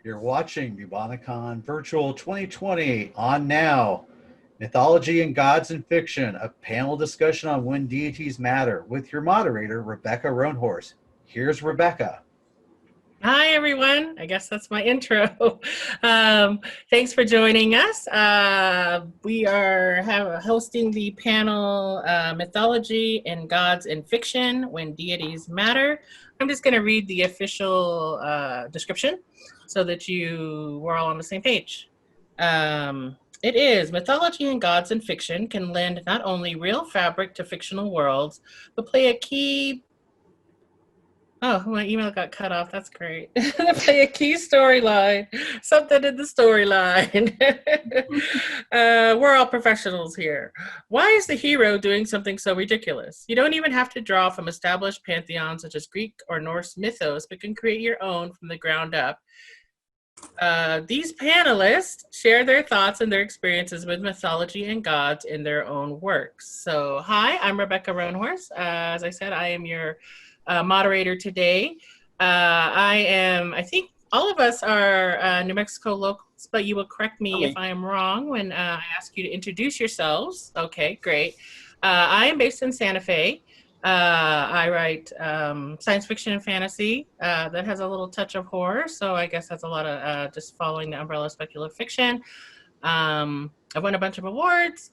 You're watching Bubonicon Virtual 2020 on now. Mythology and Gods and Fiction, a panel discussion on when deities matter with your moderator, Rebecca Roanhorse. Here's Rebecca. Hi, everyone. I guess that's my intro. Thanks for joining us. We are hosting the panel Mythology and Gods and Fiction, When Deities Matter. I'm just going to read the official description so that we're all on the same page. It is, mythology and gods and fiction can lend not only real fabric to fictional worlds, but play a key... Oh, my email got cut off. That's great. Play a key storyline, something in the storyline. We're all professionals here. Why is the hero doing something so ridiculous? You don't even have to draw from established pantheons such as Greek or Norse mythos, but can create your own from the ground up. These panelists share their thoughts and their experiences with mythology and gods in their own works. So, hi, I'm Rebecca Roanhorse. As I said, I am your moderator today. I think all of us are New Mexico locals, but you will correct me if I am wrong when I ask you to introduce yourselves. Okay, great. I am based in Santa Fe. I write science fiction and fantasy that has a little touch of horror, so I guess that's a lot of just following the umbrella of speculative fiction. I've won a bunch of awards,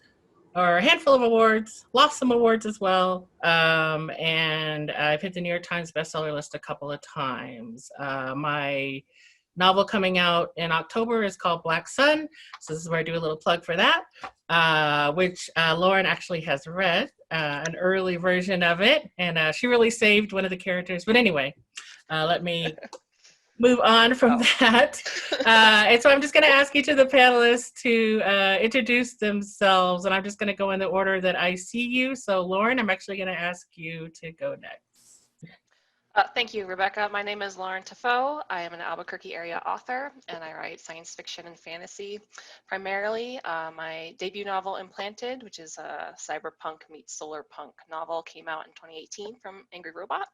or a handful of awards, lost some awards as well, and I've hit the New York Times bestseller list a couple of times. My novel coming out in October is called Black Sun, so this is where I do a little plug for that, which Lauren actually has read, an early version of it, and she really saved one of the characters. But anyway, let me move on from that. And so I'm just going to ask each of the panelists to introduce themselves, and I'm just going to go in the order that I see you. So Lauren, I'm actually going to ask you to go next. Thank you, Rebecca. My name is Lauren Teffeau. I am an Albuquerque area author, and I write science fiction and fantasy primarily. My debut novel, Implanted, which is a cyberpunk meets solar punk novel, came out in 2018 from Angry Robot.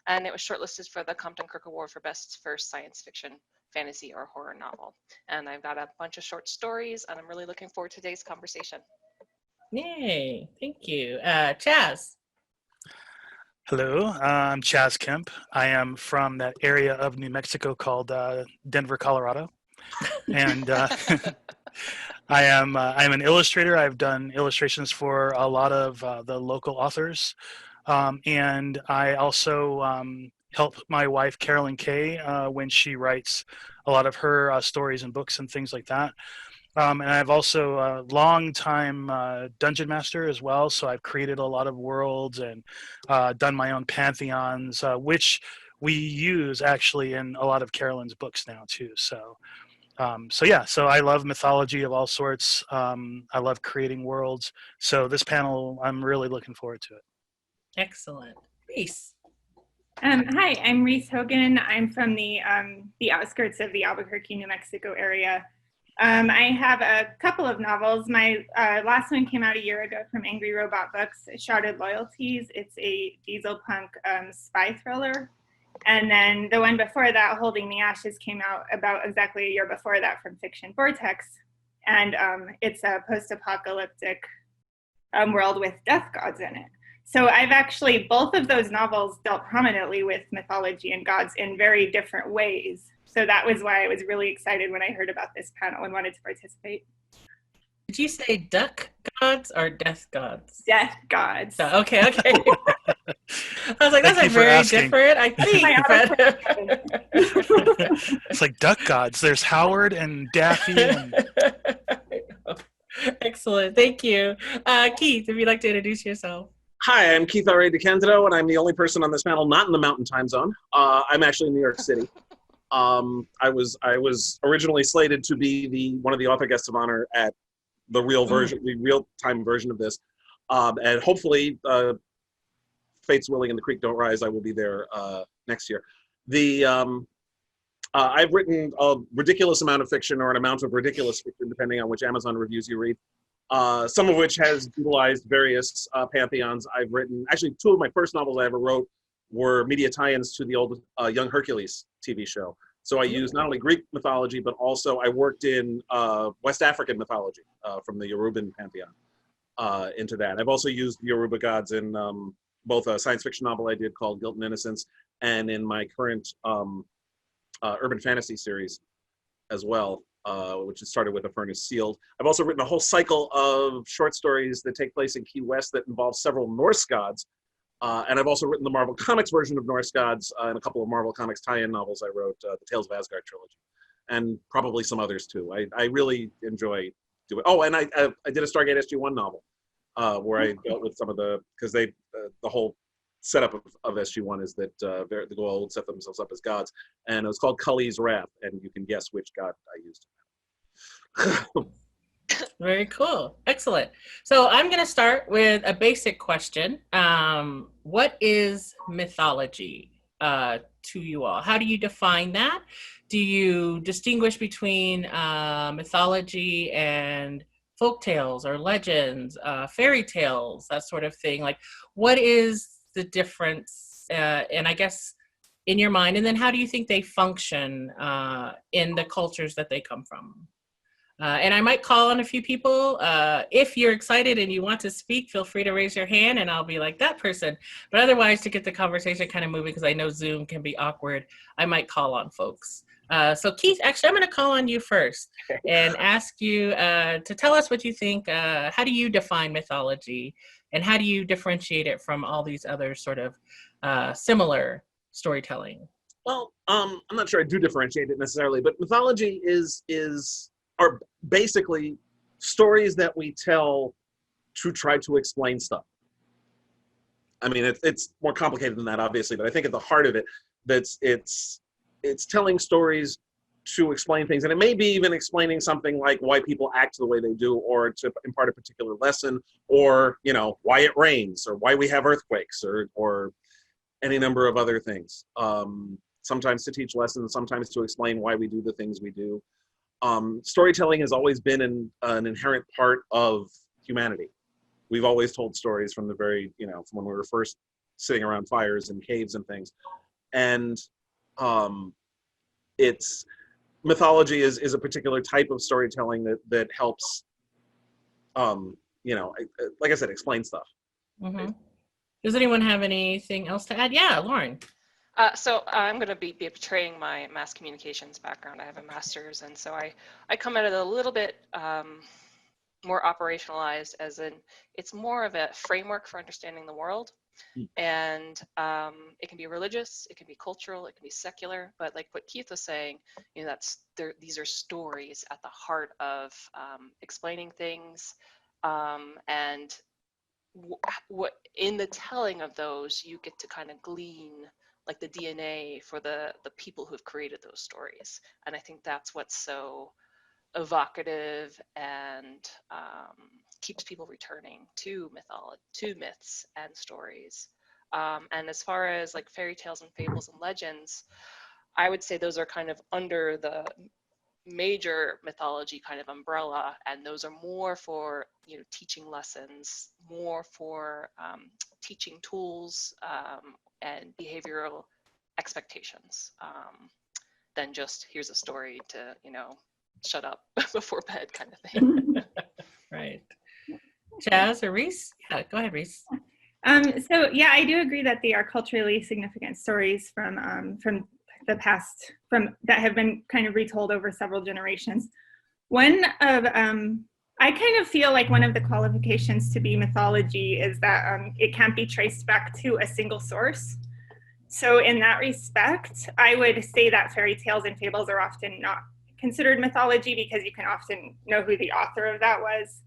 And it was shortlisted for the Compton Crook Award for Best First Science Fiction, Fantasy, or Horror Novel. And I've got a bunch of short stories, and I'm really looking forward to today's conversation. Yay, thank you. Chaz. Hello, I'm Chaz Kemp. I am from that area of New Mexico called Denver, Colorado. And I'm an illustrator. I've done illustrations for a lot of the local authors. And I also help my wife, Carolyn Kay, when she writes a lot of her stories and books and things like that. And I've also a long-time dungeon master as well, so I've created a lot of worlds and done my own pantheons, which we use actually in a lot of Carolyn's books now too. So I love mythology of all sorts. I love creating worlds. So this panel, I'm really looking forward to it. Excellent. Reese. Hi, I'm Reese Hogan. I'm from the outskirts of the Albuquerque, New Mexico area. I have a couple of novels. My last one came out a year ago from Angry Robot Books, Shrouded Loyalties. It's a diesel punk spy thriller. And then the one before that, Holding the Ashes, came out about exactly a year before that from Fiction Vortex. And it's a post-apocalyptic world with death gods in it. So I've actually, both of those novels dealt prominently with mythology and gods in very different ways. So that was why I was really excited when I heard about this panel and wanted to participate. Did you say duck gods or death gods? Death gods. Oh, okay. I was like, that's a very different, I think. It's like duck gods. There's Howard and Daffy. And... Excellent. Thank you. Keith, if you'd like to introduce yourself. Hi, I'm Keith R.A. DeCandido, and I'm the only person on this panel not in the Mountain Time Zone. I'm actually in New York City. I was originally slated to be one of the author guests of honor at the real-time version of this, and hopefully, fate's willing and the creek don't rise, I will be there next year. I've written a ridiculous amount of fiction, or an amount of ridiculous fiction, depending on which Amazon reviews you read. Some of which has utilized various pantheons. I've written, actually, two of my first novels I ever wrote were media tie-ins to the old Young Hercules TV show. So I use not only Greek mythology, but also I worked in West African mythology from the Yoruban pantheon into that. I've also used Yoruba gods in both a science fiction novel I did called Guilt and Innocence, and in my current urban fantasy series as well, which has started with A Furnace Sealed. I've also written a whole cycle of short stories that take place in Key West that involve several Norse gods. And I've also written the Marvel Comics version of Norse gods and a couple of Marvel Comics tie-in novels I wrote, the Tales of Asgard trilogy, and probably some others too. I really enjoy doing. Oh, and I did a Stargate SG-1 novel where I dealt with some of because the whole setup of SG-1 is that the Goa'uld set themselves up as gods, and it was called Cully's Wrath, and you can guess which god I used. Very cool. Excellent. So I'm going to start with a basic question. What is mythology to you all? How do you define that? Do you distinguish between mythology and folk tales or legends, fairy tales, that sort of thing? Like, what is the difference? And I guess in your mind, and then how do you think they function in the cultures that they come from? And I might call on a few people. If you're excited and you want to speak, feel free to raise your hand and I'll be like that person. But otherwise, to get the conversation kind of moving, because I know Zoom can be awkward, I might call on folks. So Keith, actually, I'm going to call on you first and ask you to tell us what you think. How do you define mythology, and how do you differentiate it from all these other sort of similar storytelling? Well, I'm not sure I do differentiate it necessarily, but mythology are basically stories that we tell to try to explain stuff. I mean, it's more complicated than that, obviously, but I think at the heart of it, it's telling stories to explain things, and it may be even explaining something like why people act the way they do, or to impart a particular lesson, or why it rains, or why we have earthquakes, or any number of other things. Sometimes to teach lessons, sometimes to explain why we do the things we do. Storytelling has always been an inherent part of humanity. We've always told stories from the very, from when we were first sitting around fires in caves and things. And mythology is a particular type of storytelling that helps, like I said, explain stuff. Mm-hmm. Does anyone have anything else to add? Yeah, Lauren. So I'm going to be betraying my mass communications background. I have a master's, and so I come at it a little bit more operationalized, as in it's more of a framework for understanding the world. And it can be religious, it can be cultural, it can be secular. But like what Keith was saying, these are stories at the heart of explaining things, and what in the telling of those you get to kind of glean like the DNA for the people who've created those stories. And I think that's what's so evocative and keeps people returning to mythology, to myths and stories. And as far as like fairy tales and fables and legends, I would say those are kind of under the major mythology kind of umbrella, and those are more for teaching lessons, more for teaching tools and behavioral expectations, than just here's a story to shut up before bed kind of thing. Right. Chaz or Reese? Yeah, go ahead, Reese. So yeah, I do agree that they are culturally significant stories from the past, that have been kind of retold over several generations. I kind of feel like one of the qualifications to be mythology is that it can't be traced back to a single source. So in that respect, I would say that fairy tales and fables are often not considered mythology because you can often know who the author of that was.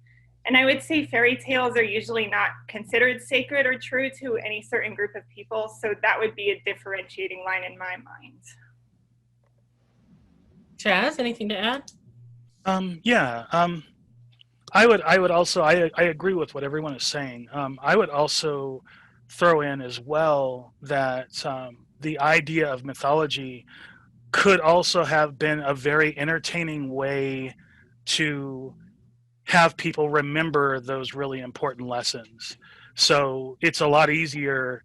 And I would say fairy tales are usually not considered sacred or true to any certain group of people. So that would be a differentiating line in my mind. Chaz, anything to add? I would also, I agree with what everyone is saying. I would also throw in as well that the idea of mythology could also have been a very entertaining way to have people remember those really important lessons. So it's a lot easier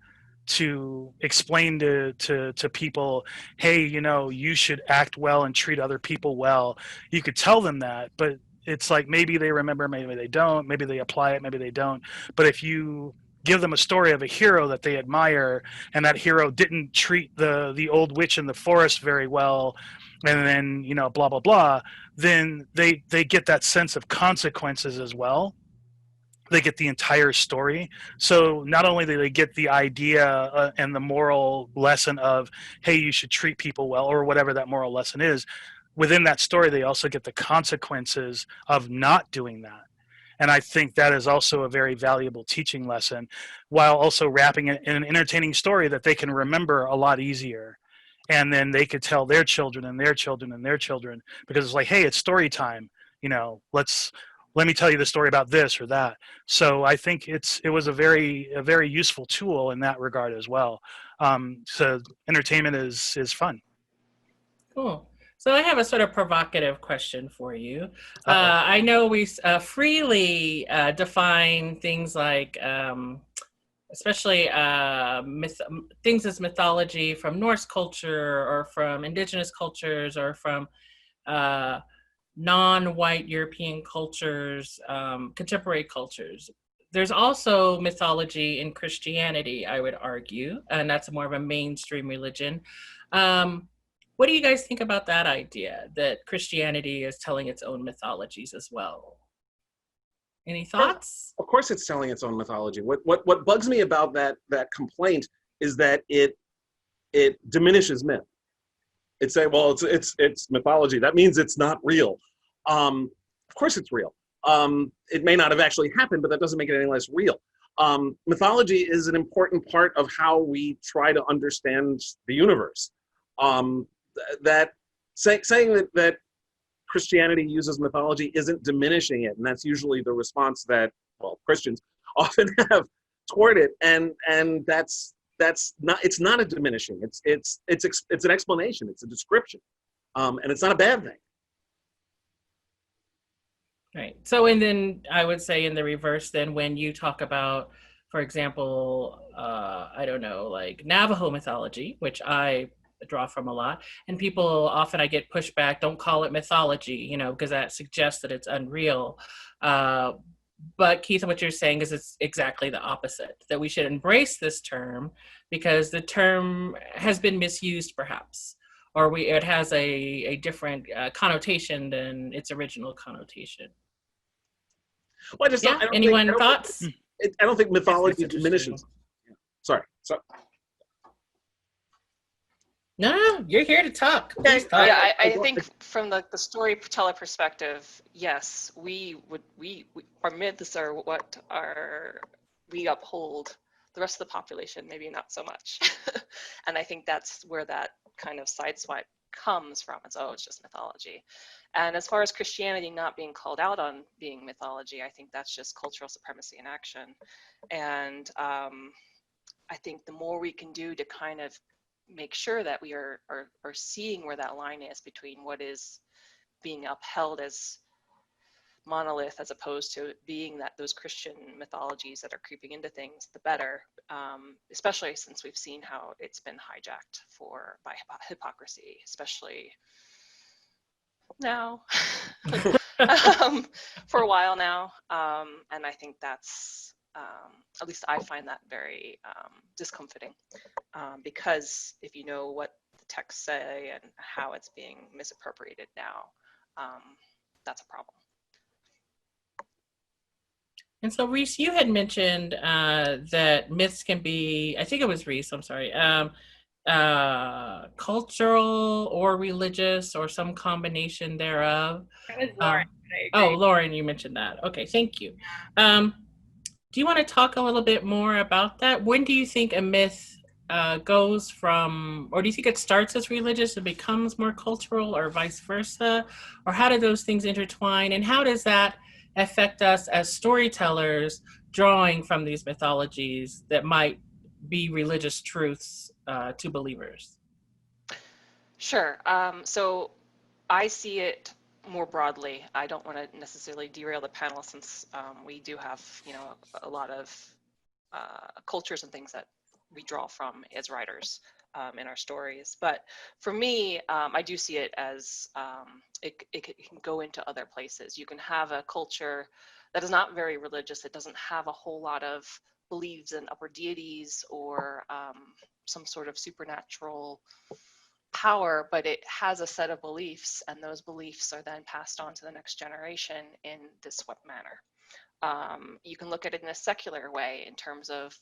to explain to people, hey, you know, you should act well and treat other people well. You could tell them that, but it's like maybe they remember, maybe they don't, maybe they apply it, maybe they don't. But if you give them a story of a hero that they admire, and that hero didn't treat the old witch in the forest very well, and then, you know, blah blah blah, then they get that sense of consequences as well. They get the entire story. So not only do they get the idea and the moral lesson of, hey, you should treat people well, or whatever that moral lesson is, within that story they also get the consequences of not doing that. And I think that is also a very valuable teaching lesson, while also wrapping it in an entertaining story that they can remember a lot easier. And then they could tell their children and their children and their children, because it's like, hey, it's story time. You know, let me tell you the story about this or that. So I think it was a very useful tool in that regard as well. So entertainment is fun. Cool. So I have a sort of provocative question for you. I know we freely define things like, especially things as mythology from Norse culture or from indigenous cultures or from non-white European cultures, contemporary cultures. There's also mythology in Christianity, I would argue, and that's more of a mainstream religion. What do you guys think about that idea, that Christianity is telling its own mythologies as well? Any thoughts? Of course it's telling its own mythology. What bugs me about that complaint is that it diminishes myth. It's saying, well, it's mythology. That means it's not real. Of course it's real. It may not have actually happened, but that doesn't make it any less real. Mythology is an important part of how we try to understand the universe. Saying that Christianity uses mythology isn't diminishing it, and that's usually the response that, well, Christians often have toward it, and that's not, it's not a diminishing. It's an explanation. It's a description, and it's not a bad thing. Right. So, and then I would say in the reverse, then when you talk about, for example, I don't know, like Navajo mythology, which I draw from a lot, and people often, I get pushback, don't call it mythology, you know, because that suggests that it's unreal. But Keith, what you're saying is it's exactly the opposite, that we should embrace this term because the term has been misused perhaps, or it has a different connotation than its original connotation. Well, I don't anyone think, thoughts? I don't think mythology diminishes. Sorry. No, you're here to talk. Okay. Yeah, I think from the storyteller perspective, yes, our myths are what we uphold. The rest of the population, maybe not so much. And I think that's where that kind of sideswipe comes from. It's just mythology. And as far as Christianity not being called out on being mythology, I think that's just cultural supremacy in action. And I think the more we can do to kind of make sure that we are seeing where that line is between what is being upheld as monolith as opposed to being those Christian mythologies that are creeping into things, the better, especially since we've seen how it's been hijacked by hypocrisy, especially now, for a while now. And I think that's, at least I find that very discomforting, because if you know what the texts say and how it's being misappropriated now, that's a problem. And so, Reese, you had mentioned that myths can be, I think it was Reese, I'm sorry, cultural or religious or some combination thereof. That was Lauren. Lauren, you mentioned that. Okay, thank you. Do you want to talk a little bit more about that? When do you think a myth goes from, or do you think it starts as religious and becomes more cultural, or vice versa? Or how do those things intertwine? And how does that affect us as storytellers drawing from these mythologies that might be religious truths to believers? Sure. So I see it more broadly. I don't want to necessarily derail the panel, since we do have, a lot of cultures and things that we draw from as writers in our stories. But for me, I do see it as it can go into other places. You can have a culture that is not very religious. It doesn't have a whole lot of beliefs in upper deities or some sort of supernatural power, but it has a set of beliefs, and those beliefs are then passed on to the next generation in this manner. You can look at it in a secular way in terms of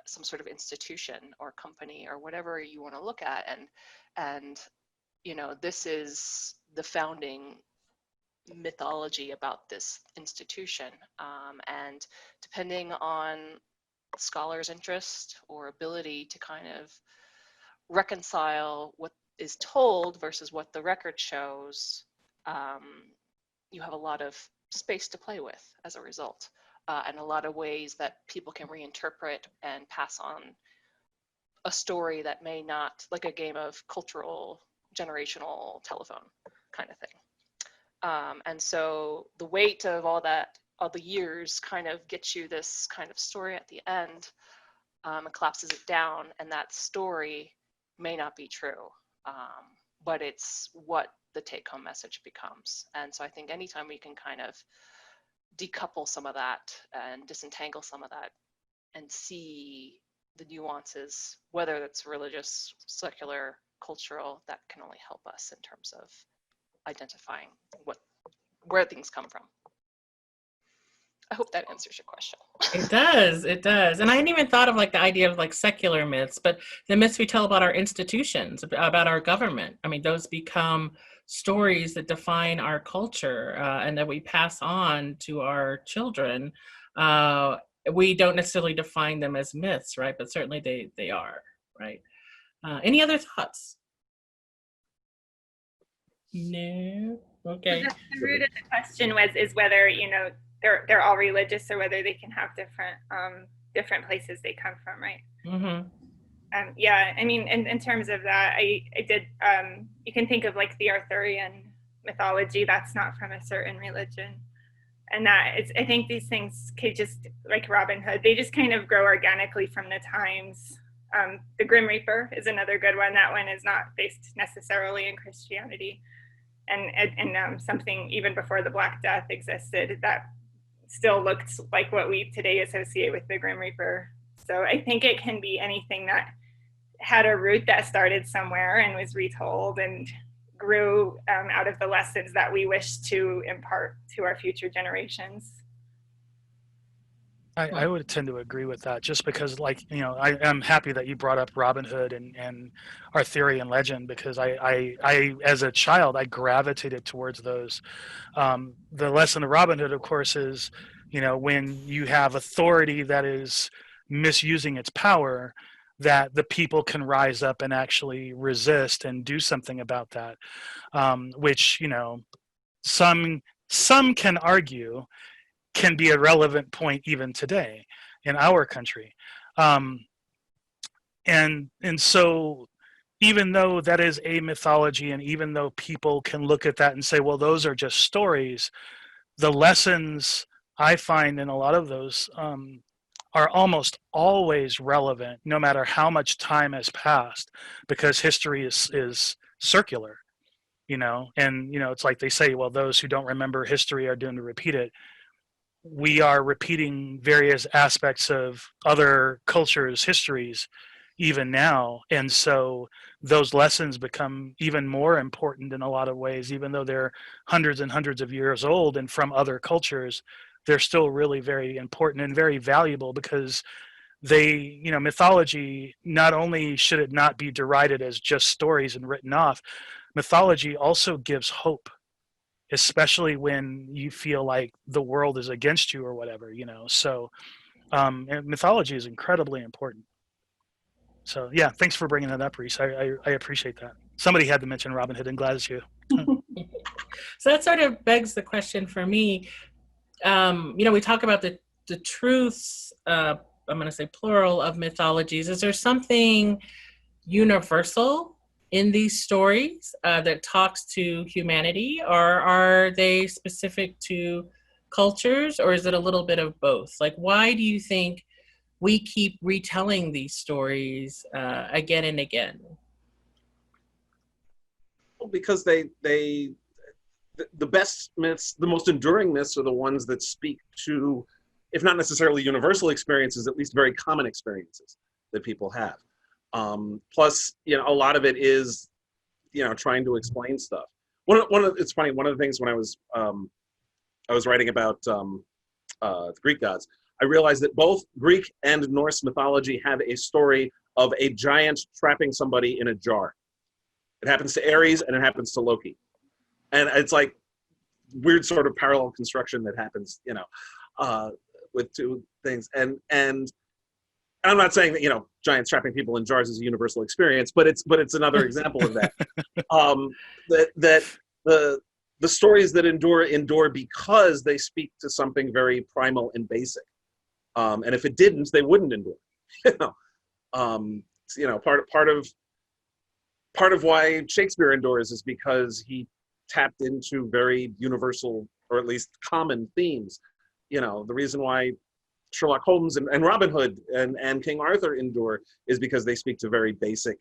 some sort of institution or company or whatever you want to look at, and you know, this is the founding mythology about this institution, and depending on scholars' interest or ability to kind of reconcile what is told versus what the record shows, you have a lot of space to play with as a result, and a lot of ways that people can reinterpret and pass on a story that may not, like a game of cultural generational telephone kind of thing. And so the weight of all that, all the years, kind of gets you this kind of story at the end, and collapses it down, and that story may not be true, but it's what the take-home message becomes. And so I think anytime we can kind of decouple some of that and disentangle some of that and see the nuances, whether it's religious, secular, cultural, that can only help us in terms of identifying where things come from. I hope that answers your question. It does, it does. And I hadn't even thought of like the idea of like secular myths, but the myths we tell about our institutions, about our government. I mean, those become stories that define our culture, and that we pass on to our children. We don't necessarily define them as myths, right? But certainly they are, right? Any other thoughts? No? Okay. So the root of the question is whether, you know, they're all religious, or whether they can have different places they come from, right? Mm-hmm. Yeah, I mean, in terms of that, I did, you can think of like the Arthurian mythology, that's not from a certain religion. And that it's, I think these things could just, like Robin Hood, they just kind of grow organically from the times. The Grim Reaper is another good one. That one is not based necessarily in Christianity. And something even before the Black Death existed that still looked like what we today associate with the Grim Reaper. So I think it can be anything that had a root that started somewhere and was retold and grew out of the lessons that we wish to impart to our future generations. I would tend to agree with that, just because, like, you know, I'm happy that you brought up Robin Hood and Arthurian legend, because I as a child, I gravitated towards those. The lesson of Robin Hood, of course, is, you know, when you have authority that is misusing its power, that the people can rise up and actually resist and do something about that, which, you know, some can argue can be a relevant point even today in our country. And so even though that is a mythology, and even though people can look at that and say, well, those are just stories, the lessons I find in a lot of those are almost always relevant, no matter how much time has passed, because history is circular, you know. And, you know, it's like they say, well, those who don't remember history are doomed to repeat it. We are repeating various aspects of other cultures' histories even now. And so those lessons become even more important in a lot of ways, even though they're hundreds and hundreds of years old and from other cultures. They're still really very important and very valuable, because they, you know, mythology, not only should it not be derided as just stories and written off, mythology also gives hope, especially when you feel like the world is against you or whatever, you know. So and mythology is incredibly important. So yeah, thanks for bringing that up, Reese. I appreciate that. Somebody had to mention Robin Hood, and glad it's you. So that sort of begs the question for me. You know, we talk about the truths, I'm going to say plural, of mythologies. Is there something universal in these stories that talks to humanity, or are they specific to cultures, or is it a little bit of both? Like, why do you think we keep retelling these stories again and again? Because the best myths, the most enduring myths, are the ones that speak to, if not necessarily universal experiences, at least very common experiences that people have. Plus, you know, a lot of it is, you know, trying to explain stuff. It's funny. One of the things when I was writing about the Greek gods, I realized that both Greek and Norse mythology have a story of a giant trapping somebody in a jar. It happens to Ares and it happens to Loki. And it's like weird sort of parallel construction that happens, you know, with two things. And I'm not saying that, you know, giants trapping people in jars is a universal experience, but it's another example of that. That the stories that endure because they speak to something very primal and basic. And if it didn't, they wouldn't endure. You know, part of why Shakespeare endures is because he tapped into very universal, or at least common, themes. You know, the reason why Sherlock Holmes and Robin Hood and King Arthur endure is because they speak to very basic,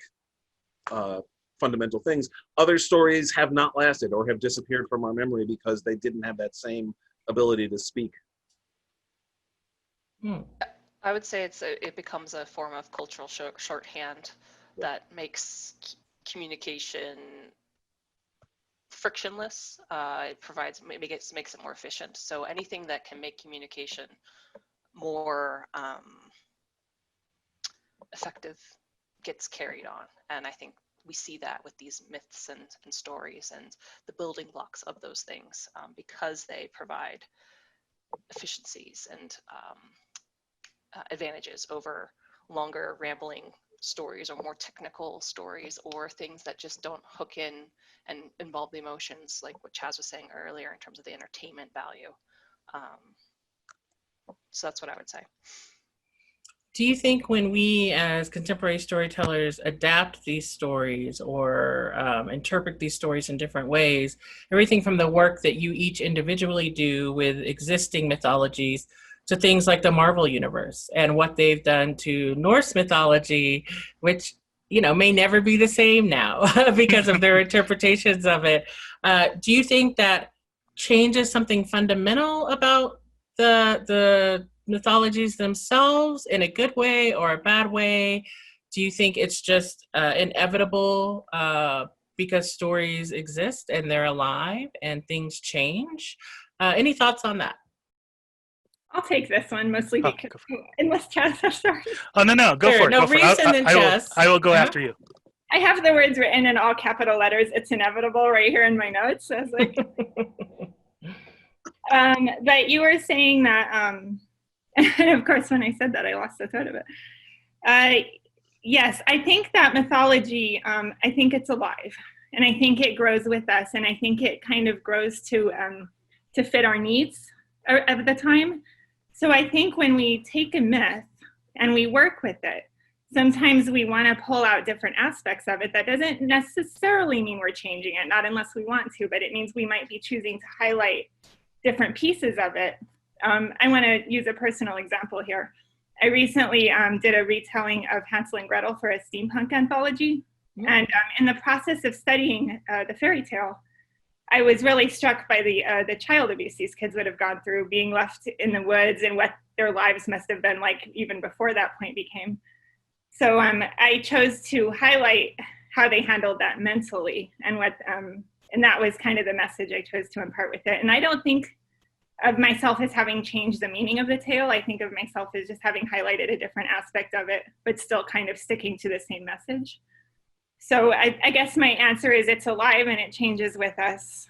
fundamental things. Other stories have not lasted or have disappeared from our memory because they didn't have that same ability to speak. I would say it becomes a form of cultural shorthand that makes communication frictionless. It makes it more efficient. So anything that can make communication more effective gets carried on. And I think we see that with these myths and stories and the building blocks of those things, because they provide efficiencies and advantages over longer rambling stories or more technical stories or things that just don't hook in and involve the emotions, like what Chaz was saying earlier in terms of the entertainment value. So that's what I would say. Do you think when we as contemporary storytellers adapt these stories or interpret these stories in different ways, everything from the work that you each individually do with existing mythologies to things like the Marvel Universe and what they've done to Norse mythology, which, you know, may never be the same now because of their interpretations of it. Do you think that changes something fundamental about the mythologies themselves in a good way or a bad way? Do you think it's just inevitable because stories exist and they're alive and things change? Any thoughts on that? I'll take this one, mostly because, unless Chaz, I'm sorry. Oh, no, go for it. No, Reese and then Chaz. I will go after you. I have the words written in all capital letters, "It's inevitable," right here in my notes. So I was like, but you were saying that, and of course, when I said that, I lost the thread of it. Yes, I think that mythology, I think it's alive, and I think it grows with us, and I think it kind of grows to fit our needs at the time. So I think when we take a myth and we work with it, sometimes we want to pull out different aspects of it. That doesn't necessarily mean we're changing it, not unless we want to, but it means we might be choosing to highlight different pieces of it. I want to use a personal example here. I recently did a retelling of Hansel and Gretel for a steampunk anthology. And in the process of studying the fairy tale, I was really struck by the child abuse these kids would have gone through, being left in the woods and what their lives must have been like even before that point became. So I chose to highlight how they handled that mentally and and that was kind of the message I chose to impart with it. And I don't think of myself as having changed the meaning of the tale. I think of myself as just having highlighted a different aspect of it, but still kind of sticking to the same message. So I guess my answer is it's alive and it changes with us.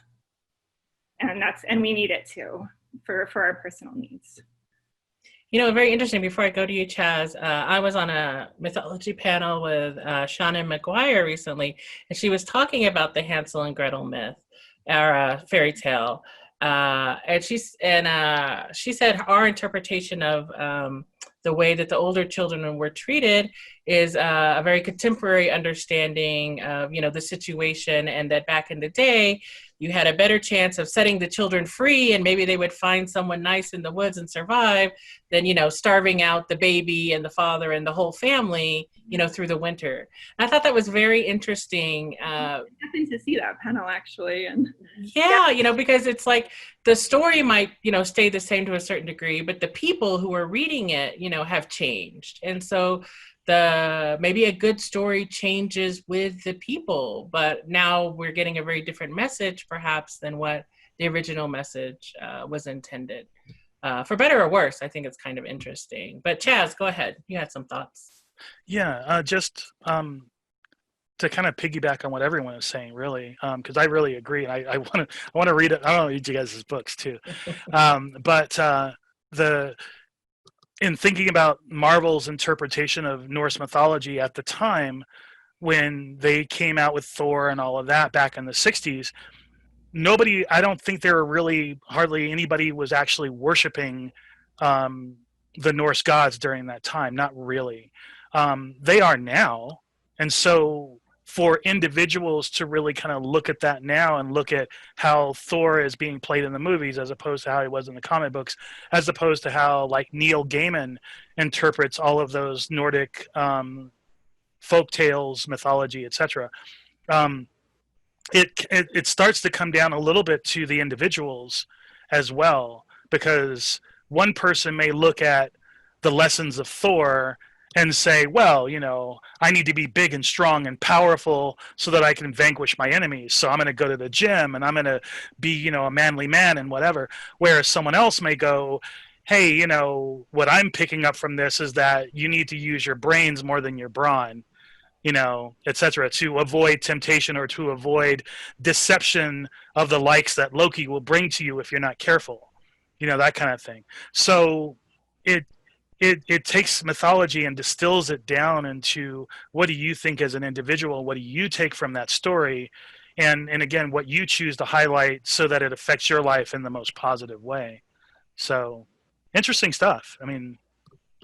And we need it too for our personal needs. You know, very interesting. Before I go to you, Chaz, I was on a mythology panel with Shannon McGuire recently, and she was talking about the Hansel and Gretel myth, or fairy tale. And she said our interpretation of the way that the older children were treated is a very contemporary understanding of, the situation, and that back in the day, you had a better chance of setting the children free, and maybe they would find someone nice in the woods and survive than, starving out the baby and the father and the whole family, through the winter. And I thought that was very interesting. Nothing to see that panel actually, and yeah, because it's like the story might, stay the same to a certain degree, but the people who are reading it, have changed. And so maybe a good story changes with the people, but now we're getting a very different message perhaps than what the original message was intended. For better or worse, I think it's kind of interesting. But Chaz, go ahead. You had some thoughts. Yeah, just to kind of piggyback on what everyone is saying, really, because I really agree. I want to read it. I want to read you guys' books too, but in thinking about Marvel's interpretation of Norse mythology at the time when they came out with Thor and all of that back in the 60s, I don't think there were really hardly anybody was actually worshiping the Norse gods during that time. Not really. They are now. And so for individuals to really kind of look at that now and look at how Thor is being played in the movies as opposed to how he was in the comic books, as opposed to how like Neil Gaiman interprets all of those Nordic folk tales, mythology, etc. It starts to come down a little bit to the individuals as well, because one person may look at the lessons of Thor and say, well, I need to be big and strong and powerful so that I can vanquish my enemies. So I'm going to go to the gym and I'm going to be, a manly man and whatever. Whereas someone else may go, hey, what I'm picking up from this is that you need to use your brains more than your brawn, etc., to avoid temptation or to avoid deception of the likes that Loki will bring to you if you're not careful, that kind of thing. So it takes mythology and distills it down into what do you think as an individual, what do you take from that story, and again, what you choose to highlight so that it affects your life in the most positive way. So interesting stuff. I mean,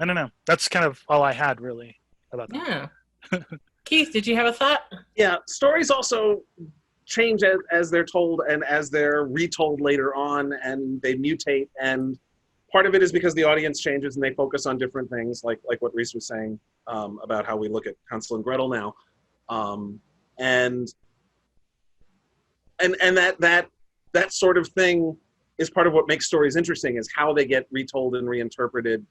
I don't know. That's kind of all I had really about that. Yeah. Keith, did you have a thought? Yeah, stories also change as they're told and as they're retold later on, and they mutate, and part of it is because the audience changes and they focus on different things, like what Reese was saying about how we look at Hansel and Gretel now, and that sort of thing is part of what makes stories interesting, is how they get retold and reinterpreted.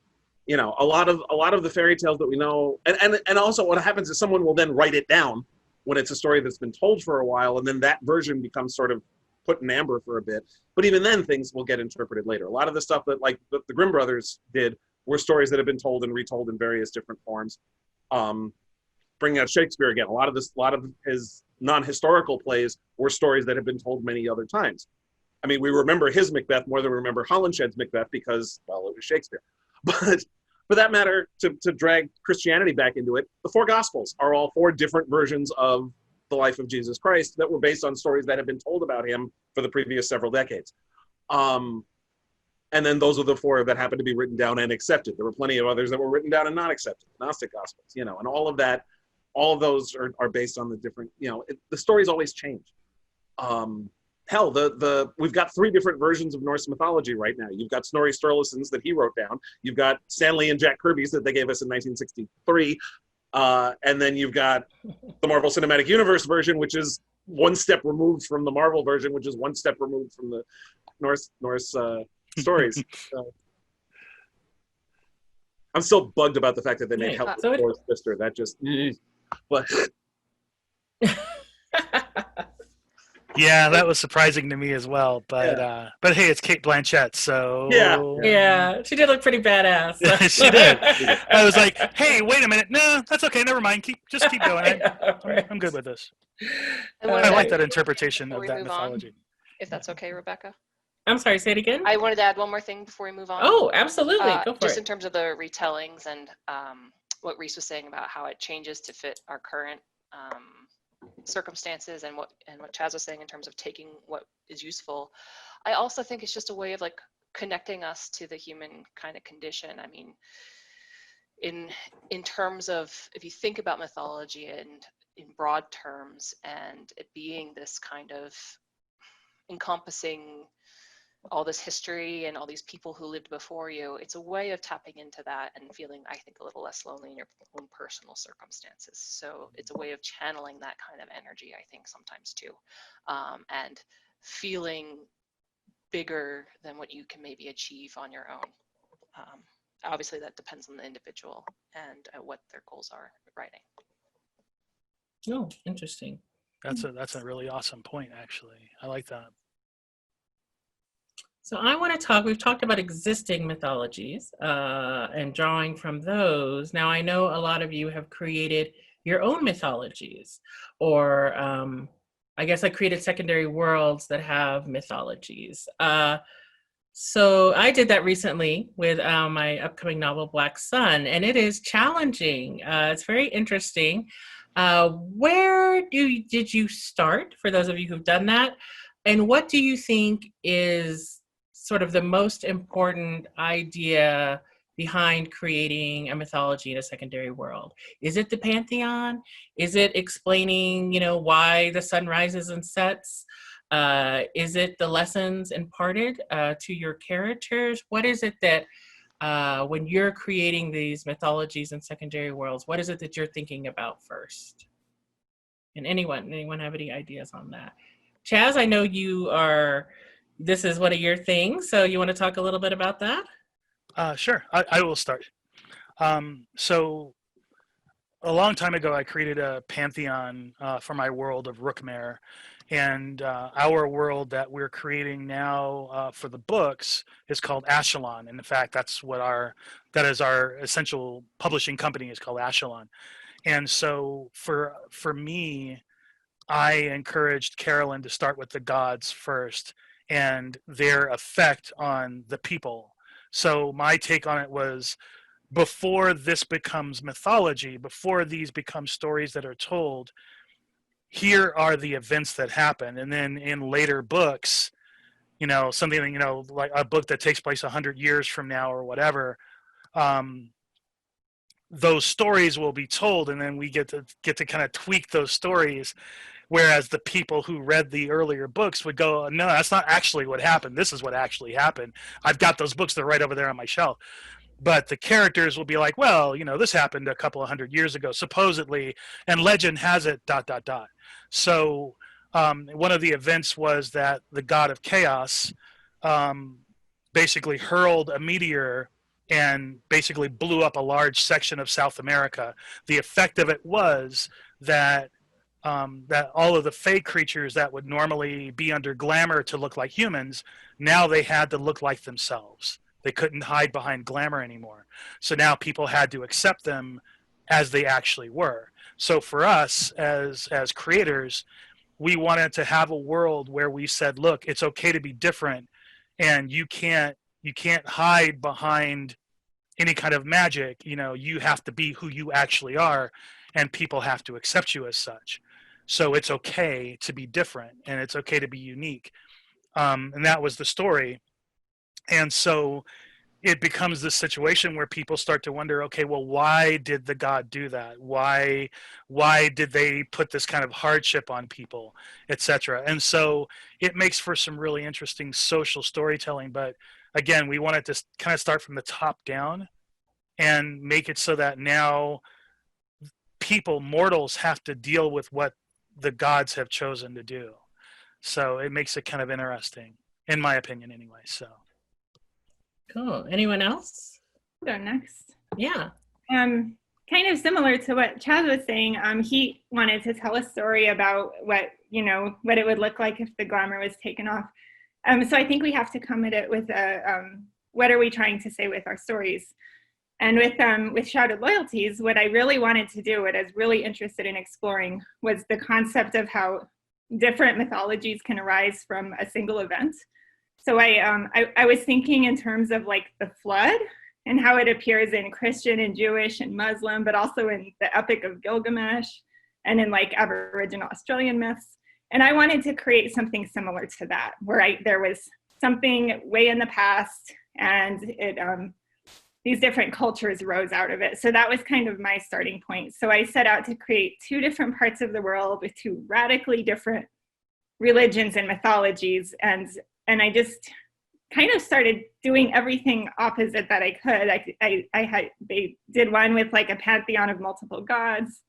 A lot of the fairy tales that we know, and also what happens is someone will then write it down when it's a story that's been told for a while, and then that version becomes sort of put in amber for a bit. But even then, things will get interpreted later. A lot of the stuff that like the Grimm brothers did were stories that have been told and retold in various different forms. Bringing out Shakespeare again, a lot of his non-historical plays were stories that have been told many other times. I mean, we remember his Macbeth more than we remember Holinshed's Macbeth because, well, it was Shakespeare. But for that matter, to drag Christianity back into it, the four Gospels are all four different versions of the life of Jesus Christ that were based on stories that had been told about him for the previous several decades. And then those are the four that happened to be written down and accepted. There were plenty of others that were written down and not accepted, Gnostic Gospels, and all of that, all of those are based on the different, the stories always change. Hell, we've got three different versions of Norse mythology right now. You've got Snorri Sturluson's that he wrote down. You've got Stanley and Jack Kirby's that they gave us in 1963. And then you've got the Marvel Cinematic Universe version, which is one step removed from the Marvel version, which is one step removed from the Norse stories. So, I'm still bugged about the fact that they made Hel Thor's sister. That just, but. Yeah, that was surprising to me as well. But hey, it's Cate Blanchett, so yeah, she did look pretty badass. She did. I was like, hey, wait a minute, no, that's okay, never mind. Just keep going. I'm good with this. I like that interpretation of that mythology. If that's okay, Rebecca. I'm sorry, say it again. I wanted to add one more thing before we move on. Oh, absolutely, go for just it. In terms of the retellings and what Reese was saying about how it changes to fit our current circumstances, and what Chaz was saying in terms of taking what is useful. I also think it's just a way of like connecting us to the human kind of condition. I mean, in terms of, if you think about mythology and in broad terms, and it being this kind of encompassing all this history and all these people who lived before you, it's a way of tapping into that and feeling, I think, a little less lonely in your own personal circumstances. So it's a way of channeling that kind of energy, I think, sometimes too, and feeling bigger than what you can maybe achieve on your own. Obviously, that depends on the individual and what their goals are with writing. Oh, interesting. That's a really awesome point, actually. I like that. So I want to talk, we've talked about existing mythologies and drawing from those. Now I know a lot of you have created your own mythologies, or I guess I created secondary worlds that have mythologies. So I did that recently with my upcoming novel, Black Sun, and it is challenging. It's very interesting. Where did you start, for those of you who've done that? And what do you think is sort of the most important idea behind creating a mythology in a secondary world? Is it the Pantheon? Is it explaining, why the sun rises and sets? Is it the lessons imparted to your characters? What is it that when you're creating these mythologies and secondary worlds, what is it that you're thinking about first? And anyone have any ideas on that? Chaz, I know this is one of your things, so you want to talk a little bit about that? Sure, I will start. So a long time ago, I created a pantheon for my world of Rookmare, and our world that we're creating now for the books is called Ashelon. And in fact, that is our essential publishing company, is called Ashelon. And so for me, I encouraged Carolyn to start with the gods first and their effect on the people. So my take on it was, before this becomes mythology, before these become stories that are told, here are the events that happen. And then in later books, something, like a book that takes place 100 years from now or whatever, those stories will be told, and then we get to kind of tweak those stories. Whereas the people who read the earlier books would go, no, that's not actually what happened. This is what actually happened. I've got those books. They're right over there on my shelf. But the characters will be like, well, this happened a couple of 100 years ago, supposedly, and legend has it, ... So one of the events was that the god of chaos basically hurled a meteor and basically blew up a large section of South America. The effect of it was that all of the fake creatures that would normally be under glamour to look like humans, now they had to look like themselves. They couldn't hide behind glamour anymore. So now people had to accept them as they actually were. So for us as creators, we wanted to have a world where we said, look, it's okay to be different, and you can't hide behind any kind of magic. You have to be who you actually are, and people have to accept you as such. So it's okay to be different, and it's okay to be unique. And that was the story. And so it becomes this situation where people start to wonder, okay, well, why did the god do that? Why did they put this kind of hardship on people, etc.? And so it makes for some really interesting social storytelling. But again, we wanted to kind of start from the top down and make it so that now mortals have to deal with what the gods have chosen to do. So it makes it kind of interesting, in my opinion anyway. So cool. Anyone else? I'll go next. Yeah. Kind of similar to what Chaz was saying, he wanted to tell a story about what it would look like if the glamour was taken off. So I think we have to come at it with what are we trying to say with our stories? And with Shrouded Loyalties, what I really wanted to do, what I was really interested in exploring, was the concept of how different mythologies can arise from a single event. So I was thinking in terms of like the flood and how it appears in Christian and Jewish and Muslim, but also in the Epic of Gilgamesh and in like Aboriginal Australian myths. And I wanted to create something similar to that, where there was something way in the past, and these different cultures rose out of it. So that was kind of my starting point. So I set out to create 2 different parts of the world with 2 radically different religions and mythologies. And I just kind of started doing everything opposite that I could. They did one with like a pantheon of multiple gods,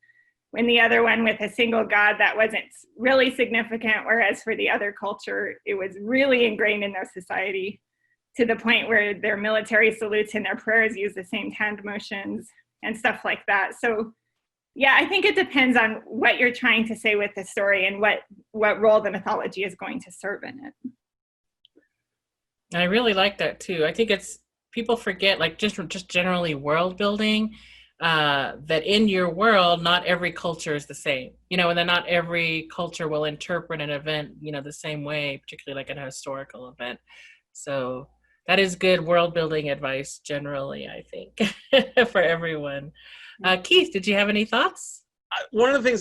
and the other one with a single god that wasn't really significant, whereas for the other culture, it was really ingrained in their society to the point where their military salutes and their prayers use the same hand motions and stuff like that. So yeah, I think it depends on what you're trying to say with the story and what role the mythology is going to serve in it. I really like that too. I think people forget, like just generally world building, that in your world, not every culture is the same, and then not every culture will interpret an event, the same way, particularly like an historical event. So that is good world building advice generally, I think, for everyone. Keith, did you have any thoughts? One of the things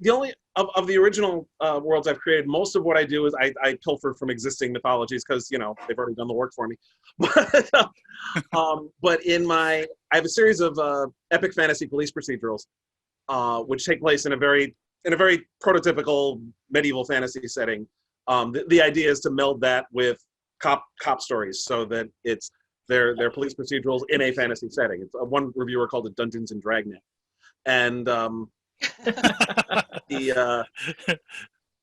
the only of the original worlds I've created, most of what I do is I pilfer from existing mythologies because they've already done the work for me. But I have a series of epic fantasy police procedurals, which take place in a very prototypical medieval fantasy setting. The idea is to meld that with cop stories, so that they're police procedurals in a fantasy setting. It's one reviewer called it Dungeons and Dragnet, and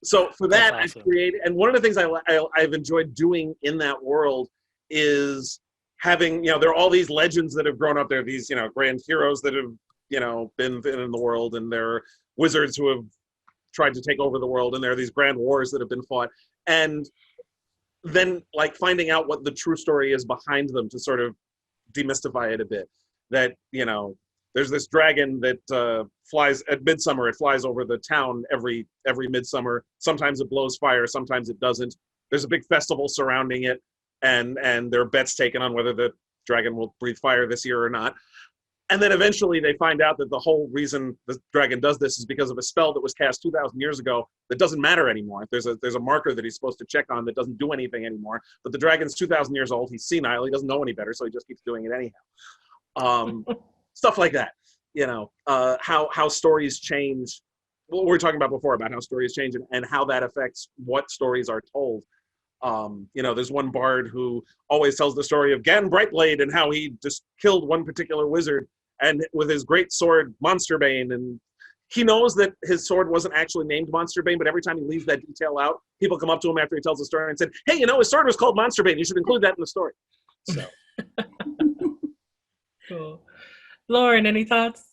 so for that, awesome. I created, and one of the things I've enjoyed doing in that world is having, there are all these legends that have grown up. There are these, grand heroes that have, been in the world, and there are wizards who have tried to take over the world, and there are these grand wars that have been fought, and then like finding out what the true story is behind them to sort of demystify it a bit. That, there's this dragon that flies at midsummer. It flies over the town every midsummer. Sometimes it blows fire, sometimes it doesn't. There's a big festival surrounding it, and there are bets taken on whether the dragon will breathe fire this year or not. And then eventually they find out that the whole reason the dragon does this is because of a spell that was cast 2,000 years ago that doesn't matter anymore. There's a marker that he's supposed to check on that doesn't do anything anymore. But the dragon's 2,000 years old. He's senile. He doesn't know any better, so he just keeps doing it anyhow. Stuff like that. How stories change. What we were talking about before about how stories change and how that affects what stories are told. There's one bard who always tells the story of Gan Brightblade and how he just killed one particular wizard and with his great sword Monsterbane, and he knows that his sword wasn't actually named Monsterbane, but every time he leaves that detail out, people come up to him after he tells the story and said, "Hey, his sword was called Monsterbane. You should include that in the story." So Cool. Lauren, any thoughts?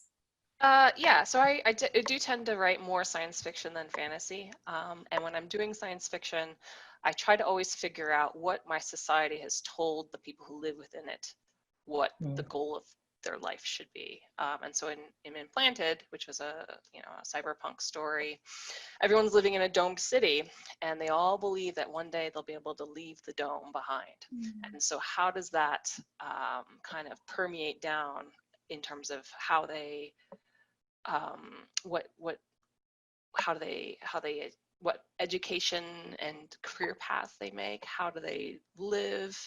Yeah, so I do tend to write more science fiction than fantasy. And when I'm doing science fiction, I try to always figure out what my society has told the people who live within it, what the goal of their life should be. And so in Implanted, which was a cyberpunk story, everyone's living in a domed city, and they all believe that one day they'll be able to leave the dome behind. And so how does that kind of permeate down in terms of how they what education and career path they make, how do they live,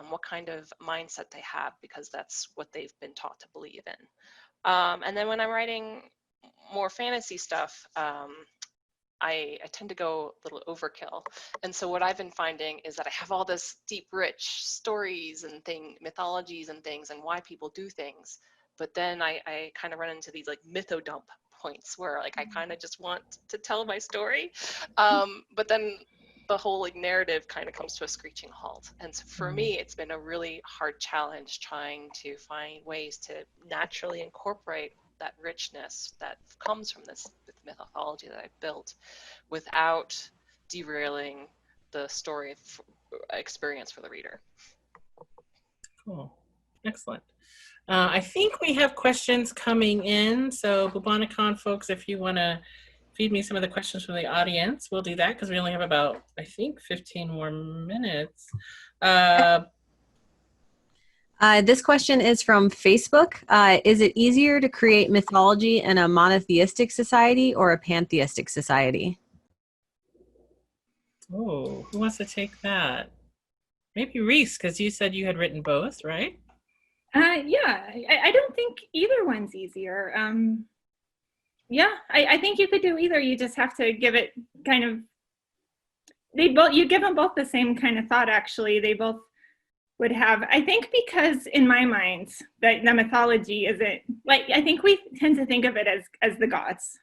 what kind of mindset they have, because that's what they've been taught to believe in. And then when I'm writing more fantasy stuff, I tend to go a little overkill. And so what I've been finding is that I have all this deep, rich stories and mythologies and things, and why people do things. But then I kind of run into these like mythodump points where like I kind of just want to tell my story, but then the whole like narrative kind of comes to a screeching halt. And so for me, it's been a really hard challenge trying to find ways to naturally incorporate that richness that comes from this mythology that I've built without derailing the story experience for the reader. Cool. Excellent. I think we have questions coming in. So Bubonicon folks, if you want to feed me some of the questions from the audience, we'll do that because we only have about, I think, 15 more minutes. This question is from Facebook. Is it easier to create mythology in a monotheistic society or a pantheistic society? Oh, who wants to take that? Maybe Reese, because you said you had written both, right? Yeah, I don't think either one's easier. Yeah, I think you could do either. You just have to give it kind of, you give them both the same kind of thought, actually. They both would have, I think, because in my mind, that the mythology isn't, like, I think we tend to think of it as the gods.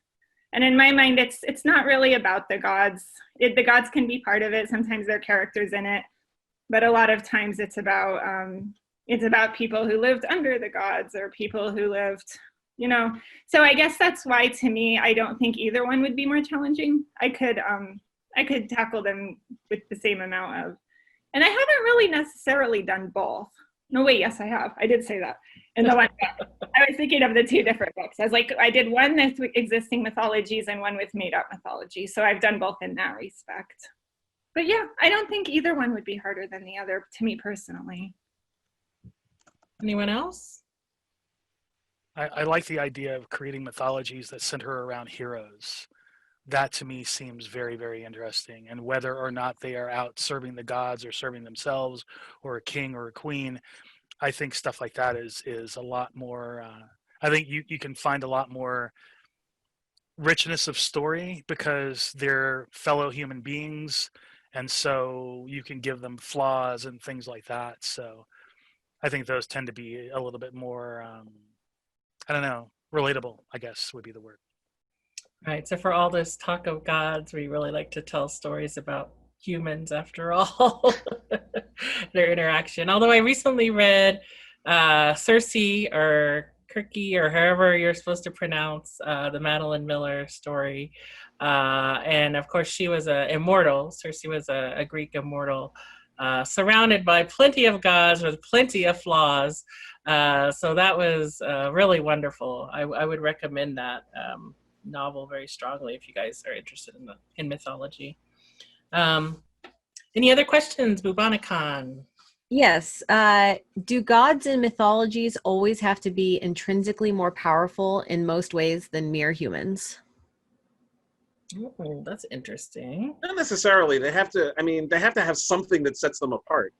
And in my mind, it's not really about the gods. The gods can be part of it. Sometimes there are characters in it. But a lot of times it's about people who lived under the gods or people who lived, you know. So I guess that's why, to me, I don't think either one would be more challenging. I could tackle them with the same amount of, and I haven't really necessarily done both. No, wait, yes, I have. I did say that. And the one, I was thinking of the two different books. I was like, I did one with existing mythologies and one with made up mythology. So I've done both in that respect. But yeah, I don't think either one would be harder than the other, to me personally. Anyone else? I like the idea of creating mythologies that center around heroes. That to me seems very, very interesting. And whether or not they are out serving the gods or serving themselves or a king or a queen, I think stuff like that is a lot more, I think you can find a lot more richness of story because they're fellow human beings. And so you can give them flaws and things like that. So I think those tend to be a little bit more, I don't know, relatable, I guess would be the word. Right. So for all this talk of gods, we really like to tell stories about humans after all, their interaction. Although I recently read Circe or Kirky or however you're supposed to pronounce the Madeline Miller story. And of course, she was an immortal. Circe was a Greek immortal, surrounded by plenty of gods with plenty of flaws. So that was really wonderful. I would recommend that novel very strongly if you guys are interested in mythology. Any other questions, Bubonicon? Yes. Do gods in mythologies always have to be intrinsically more powerful in most ways than mere humans? Oh, that's interesting. Not necessarily. They have to have something that sets them apart.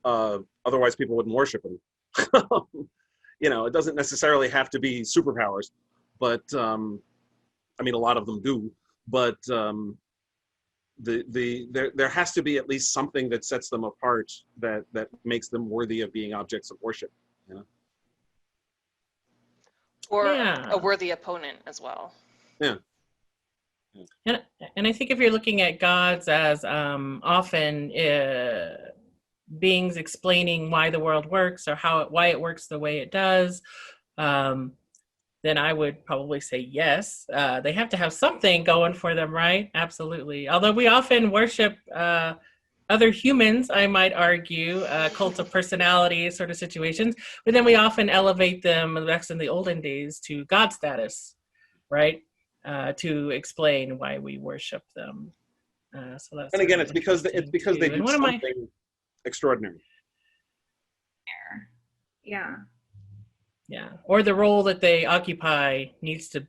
Otherwise, people wouldn't worship them. It doesn't necessarily have to be superpowers, but a lot of them do. But there has to be at least something that sets them apart that makes them worthy of being objects of worship. Or a worthy opponent as well. Yeah. And I think if you're looking at gods as often beings explaining why the world works or why it works the way it does, then I would probably say yes. They have to have something going for them, right? Absolutely. Although we often worship other humans, I might argue, cult of personality sort of situations, but then we often elevate them, back in the olden days, to God status, right? To explain why we worship them. So that's. And again, it's because they do something extraordinary. Yeah. Yeah, or the role that they occupy needs to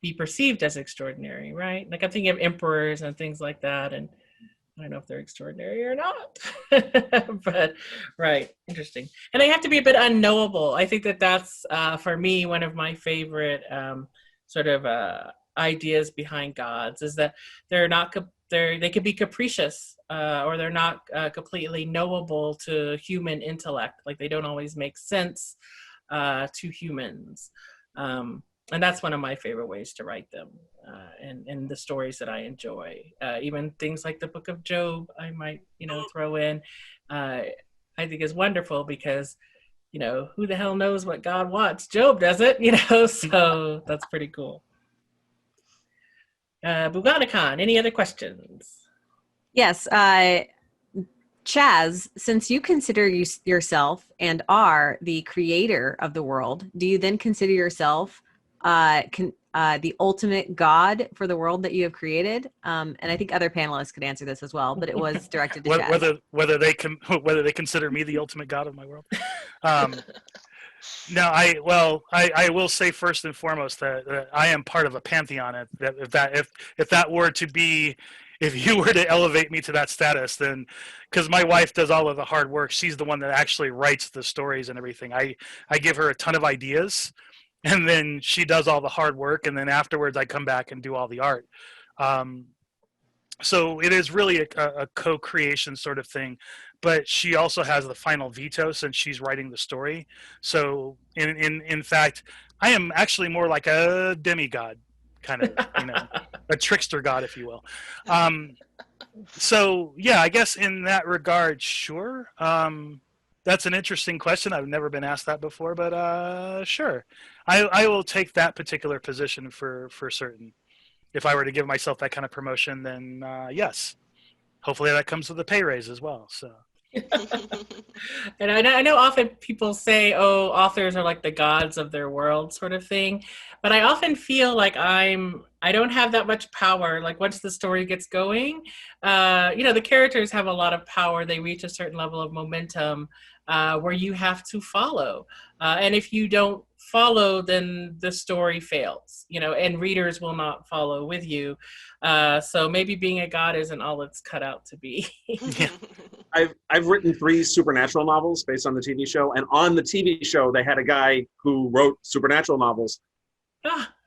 be perceived as extraordinary, right? Like I'm thinking of emperors and things like that, and I don't know if they're extraordinary or not, but right, interesting. And they have to be a bit unknowable. I think that's for me one of my favorite sort of ideas behind gods is that they could be capricious or they're not completely knowable to human intellect. Like they don't always make sense to humans. And that's one of my favorite ways to write them and the stories that I enjoy. Even things like the Book of Job, I might, throw in, I think is wonderful because, who the hell knows what God wants? Job does it, so that's pretty cool. Bubonicon, any other questions? Yes. Chaz, since you consider yourself and are the creator of the world, do you then consider yourself the ultimate god for the world that you have created? And I think other panelists could answer this as well, but it was directed to Chaz. Whether they consider me the ultimate god of my world. No, I will say first and foremost that I am part of a pantheon. If that were to be if you were to elevate me to that status, then because my wife does all of the hard work, she's the one that actually writes the stories and everything. I give her a ton of ideas, and then she does all the hard work, and then afterwards I come back and do all the art. So it is really a co-creation sort of thing, but she also has the final veto since she's writing the story. So in fact, I am actually more like a demigod, kind of, a trickster god, if you will. So yeah, I guess in that regard, sure. That's an interesting question. I've never been asked that before, but sure. I will take that particular position for certain. If I were to give myself that kind of promotion, then yes. Hopefully that comes with a pay raise as well. So. And I know often people say, oh, authors are like the gods of their world sort of thing. But I often feel like I don't have that much power. Like once the story gets going, the characters have a lot of power. They reach a certain level of momentum where you have to follow. And if you don't follow, then the story fails, and readers will not follow with you. So maybe being a god isn't all it's cut out to be. Yeah. I've written 3 supernatural novels based on the TV show, and on the TV show they had a guy who wrote supernatural novels,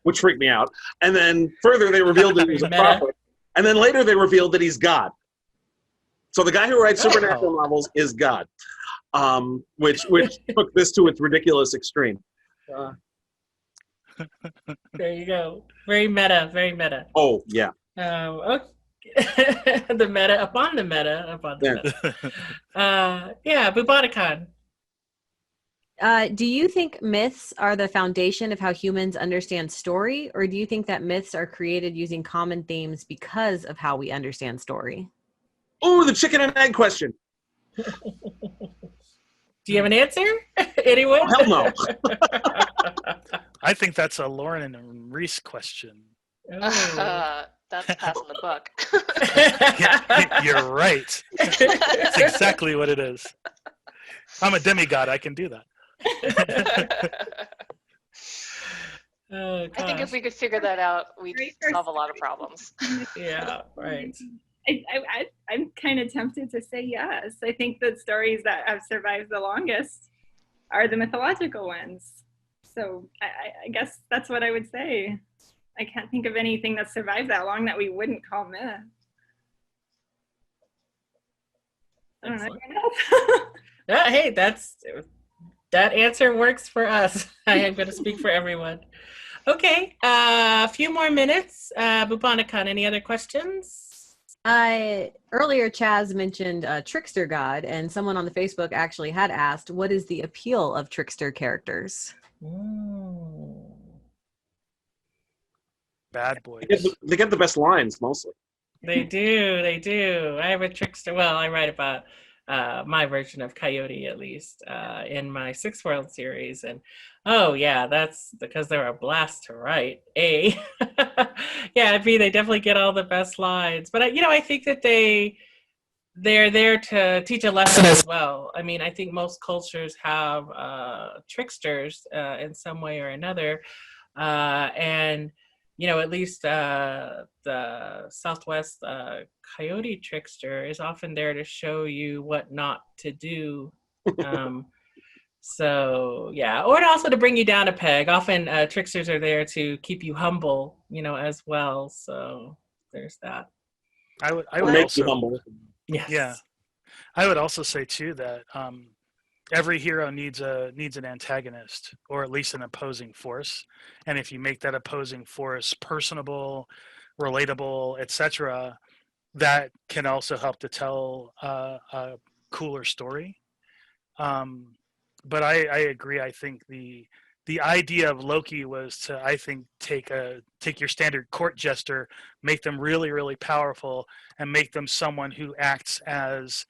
which freaked me out. And then further they revealed that he was a prophet, and then later they revealed that he's God. So the guy who writes supernatural novels is God, which took this to its ridiculous extreme. There you go. Very meta, very meta. Oh yeah. Okay. The meta upon the meta. Yeah, Bubonicon. Do you think myths are the foundation of how humans understand story, or do you think that myths are created using common themes because of how we understand story? Oh, the chicken and egg question. Do you have an answer? Anyone? Oh, hell no. I think that's a Lauren and Reese question. That's passing the buck. Yeah, you're right. That's exactly what it is. I'm a demigod. I can do that. Oh, I think if we could figure that out, we'd solve a lot of problems. Yeah, right. I'm kind of tempted to say yes. I think the stories that have survived the longest are the mythological ones. So I guess that's what I would say. I can't think of anything that survived that long that we wouldn't call myth. I don't know. Hey, that answer works for us. I am going to speak for everyone. Okay, a few more minutes. Bubonicon, any other questions? Earlier, Chaz mentioned Trickster God, and someone on the Facebook actually had asked, what is the appeal of Trickster characters? Bad boys. They get the best lines mostly. They do. I have a Trickster. Well, I write about my version of Coyote, at least, in my Six World series. And oh, yeah, that's because they're a blast to write. A. Yeah, B, they definitely get all the best lines. But, I think that they're there to teach a lesson as well. I mean, I think most cultures have tricksters in some way or another. And at least the Southwest Coyote Trickster is often there to show you what not to do. So, yeah, or also to bring you down a peg. Often tricksters are there to keep you humble, as well. So there's that. I would make also, you humble. Yes. Yeah, I would also say too that every hero needs an antagonist, or at least an opposing force. And if you make that opposing force personable, relatable, etc., that can also help to tell a cooler story. But I agree. I think the idea of Loki was to, I think, take your standard court jester, make them really, really powerful, and make them someone who acts as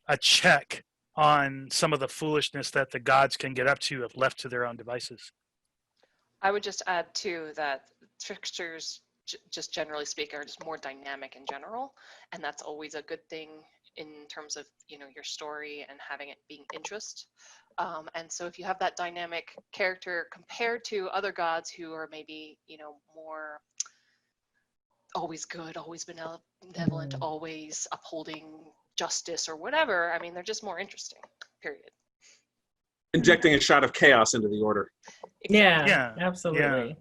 a check on some of the foolishness that the gods can get up to if left to their own devices. I would just add too that tricksters, just generally speaking, are just more dynamic in general, and that's always a good thing in terms of your story and having it being interest. And so if you have that dynamic character compared to other gods who are maybe more always good, always benevolent, always upholding justice or whatever. I mean, they're just more interesting, period. Injecting a shot of chaos into the order. Yeah, Yeah, absolutely. yeah.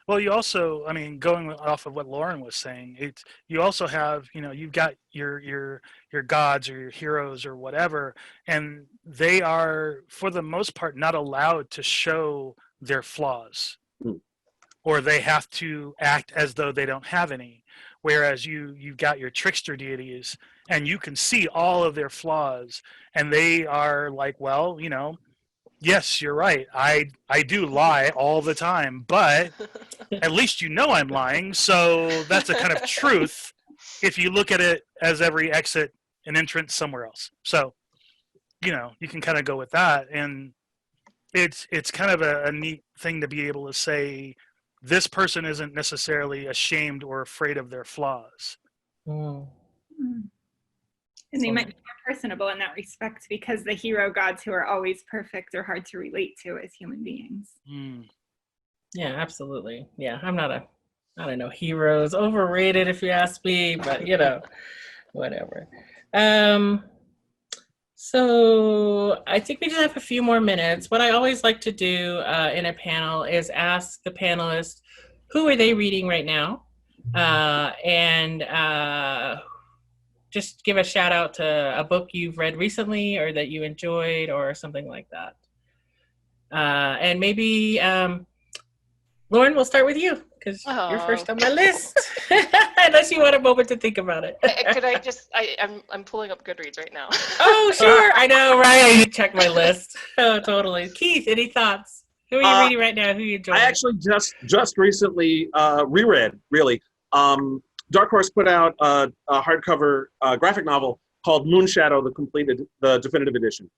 Well, you also, I mean, going off of what Lauren was saying, you also have, you've got your gods or your heroes or whatever, and they are, for the most part, not allowed to show their flaws, or they have to act as though they don't have any. Whereas you've got your trickster deities, and you can see all of their flaws, and they are like, well, yes, you're right. I do lie all the time, but at least I'm lying. So that's a kind of truth if you look at it as every exit and entrance somewhere else. So, you can kind of go with that. And it's kind of a neat thing to be able to say, this person isn't necessarily ashamed or afraid of their flaws. Mm. And they might be more personable in that respect, because the hero gods who are always perfect are hard to relate to as human beings. Yeah, absolutely. Yeah, I don't know, heroes, overrated if you ask me, but whatever. So I think we just have a few more minutes. What I always like to do in a panel is ask the panelists, who are they reading right now? And just give a shout out to a book you've read recently or that you enjoyed or something like that. And maybe, Lauren, we'll start with you because you're first on my list. Unless you want a moment to think about it. Could I just, I'm pulling up Goodreads right now. Oh, sure. I know, right? I need to check my list. Oh, totally. Keith, any thoughts? Who are you reading right now? Who are you enjoying? I actually just recently reread, really. Dark Horse put out a hardcover graphic novel called Moonshadow, the definitive edition.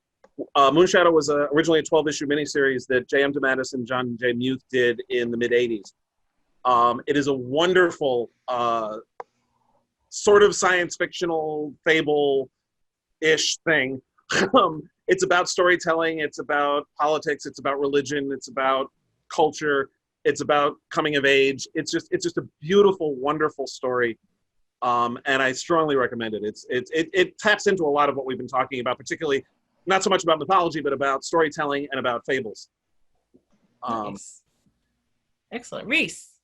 Moonshadow was originally a 12-issue miniseries that J.M. DeMatteis and John J. Muth did in the mid-'80s. It is a wonderful sort of science fictional fable-ish thing. It's about storytelling, it's about politics, it's about religion, it's about culture, it's about coming of age. It's just a beautiful, wonderful story, and I strongly recommend it. It taps into a lot of what we've been talking about, particularly not so much about mythology, but about storytelling and about fables. Nice. Excellent. Reese.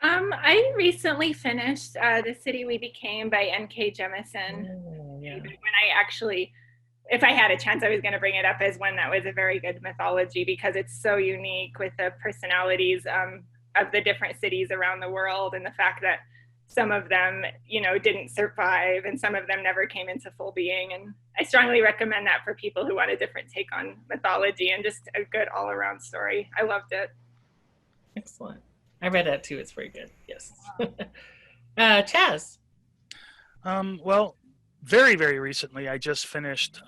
I recently finished The City We Became by N.K. Jemisin. Yeah. When I actually, if I had a chance, I was going to bring it up as one that was a very good mythology, because it's so unique with the personalities of the different cities around the world, and the fact that some of them, didn't survive and some of them never came into full being. And I strongly recommend that for people who want a different take on mythology and just a good all-around story. I loved it. Excellent. I read that too. It's very good. Yes. Chaz. Well, very, very recently, I just finished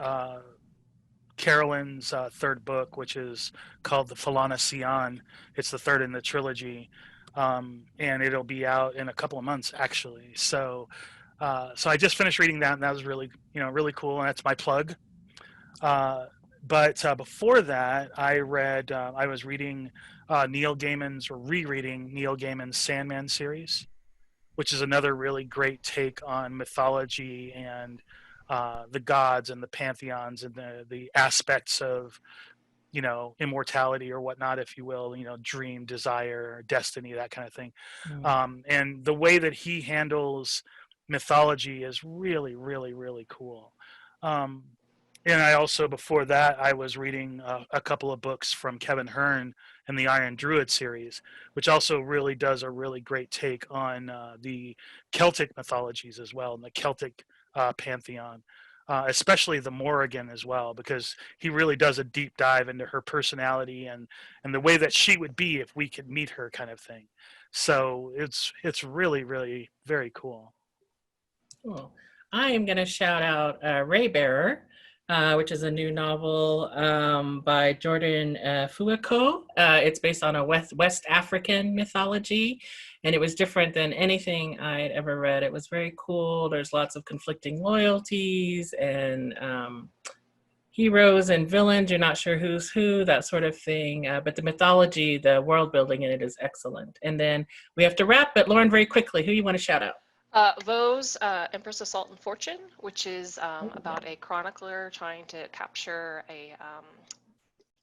Carolyn's third book, which is called The Phalanacion. It's the third in the trilogy. And it'll be out in a couple of months, actually. So I just finished reading that, and that was really, really cool, and that's my plug. But before that, I was reading rereading Neil Gaiman's Sandman series, which is another really great take on mythology and the gods and the pantheons and the aspects of immortality or whatnot, if you will, dream, desire, destiny, that kind of thing. And the way that he handles mythology is really, really, really cool. And I also, before that, I was reading a couple of books from Kevin Hearn and the Iron Druid series, which also really does a really great take on the Celtic mythologies as well, and the Celtic pantheon. Especially the Morrigan as well, because he really does a deep dive into her personality and the way that she would be if we could meet her, kind of thing. So it's really, really very cool. Cool. I am going to shout out Raybearer, which is a new novel by Jordan Fueko. It's based on a West African mythology, and it was different than anything I had ever read. It was very cool. There's lots of conflicting loyalties, and heroes and villains. You're not sure who's who, that sort of thing. But the mythology, the world building in it is excellent. And then we have to wrap, but Lauren, very quickly, who you want to shout out? Vose, Empress of Salt and Fortune, which is about a chronicler trying to capture a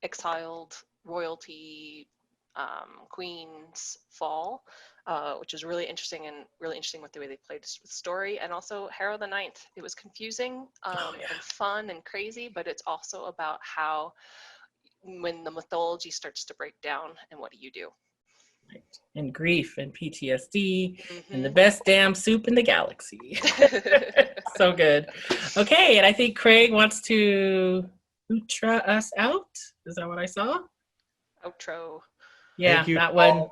exiled royalty queen's fall, which is really interesting with the way they played the story. And also Harrow the Ninth. It was confusing and fun and crazy, but it's also about how when the mythology starts to break down and what do you do? And grief and PTSD and the best damn soup in the galaxy. So good. Okay, and I think Craig wants to outro us out. Is that what I saw? Outro. Yeah, that one.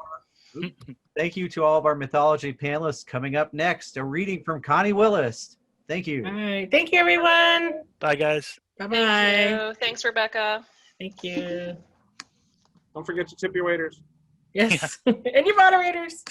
Thank you to all of our mythology panelists. Coming up next, a reading from Connie Willis. Thank you. All right. Thank you, everyone. Bye, guys. Bye-bye. Thank you. Thanks, Rebecca. Thank you. Don't forget to tip your waiters. Yes. And your moderators.